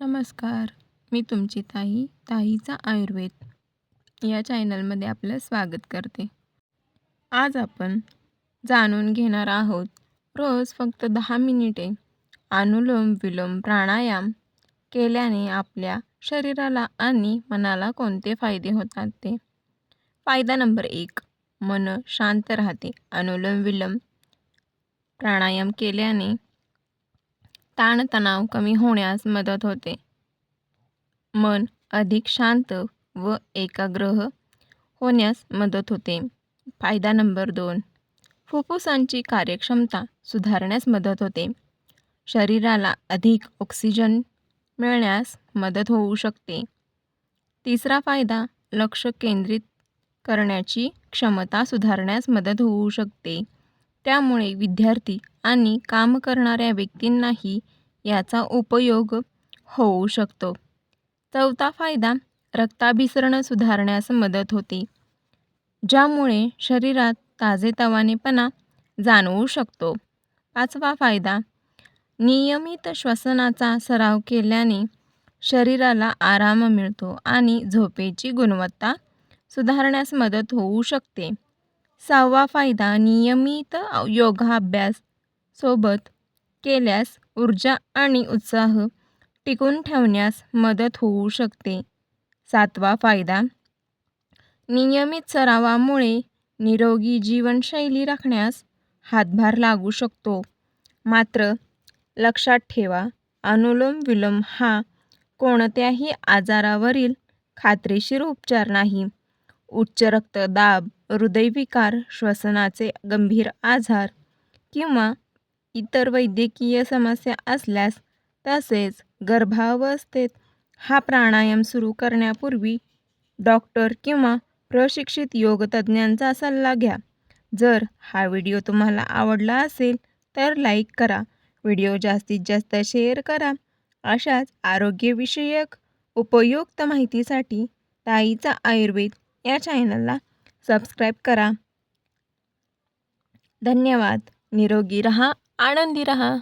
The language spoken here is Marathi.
नमस्कार. मी तुमची ताईचा आयुर्वेद या चॅनलमध्ये आपलं स्वागत करते. आज आपण जाणून घेणार आहोत, रोज फक्त 10 मिनिटे अनुलोम विलोम प्राणायाम केल्याने आपल्या शरीराला आणि मनाला कोणते फायदे होतात ते. फायदा नंबर 1, मन शांत राहते. अनुलोम विलोम प्राणायाम केल्याने ताणतणाव कमी होण्यास मदत होते. मन अधिक शांत व एकाग्र होण्यास मदत होते. फायदा नंबर 2, फुफ्फुसांची कार्यक्षमता सुधारण्यास मदत होते. शरीराला अधिक ऑक्सिजन मिळण्यास मदत होऊ शकते. तिसरा फायदा, लक्ष केंद्रित करण्याची क्षमता सुधारण्यास मदत होऊ शकते. त्यामुळे विद्यार्थी आणि काम करणाऱ्या व्यक्तींनाही याचा उपयोग होऊ शकतो. चौथा फायदा, रक्ताभिसरण सुधारण्यास मदत होते, ज्यामुळे शरीरात ताजेतवानेपणा जाणवू शकतो. पाचवा फायदा, नियमित श्वसनाचा सराव केल्याने शरीराला आराम मिळतो आणि झोपेची गुणवत्ता सुधारण्यास मदत होऊ शकते. सहावा फायदा, नियमित योगाभ्यास सोबत केल्यास ऊर्जा आणि उत्साह टिकून ठेवण्यास मदत होऊ शकते. सातवा फायदा, नियमित सरावामुळे निरोगी जीवनशैली राखण्यास हातभार लागू शकतो. मात्र लक्षात ठेवा, अनुलोम विलोम हा कोणत्याही आजारावरील खात्रीशीर उपचार नाही. उच्च रक्तदाब, हृदयविकार, श्वसनाचे गंभीर आजार किंवा इतर वैद्यकीय समस्या असल्यास, तसेच गर्भावस्थेत हा प्राणायाम सुरू करण्यापूर्वी डॉक्टर किंवा प्रशिक्षित योगतज्ज्ञांचा सल्ला घ्या. जर हा व्हिडिओ तुम्हाला आवडला असेल तर लाईक करा, व्हिडिओ जास्तीत जास्त शेअर करा. अशाच आरोग्यविषयक उपयुक्त माहितीसाठी ताईचा आयुर्वेद या चॅनलला सबस्क्राईब करा. धन्यवाद. निरोगी रहा, आनंदी रहा.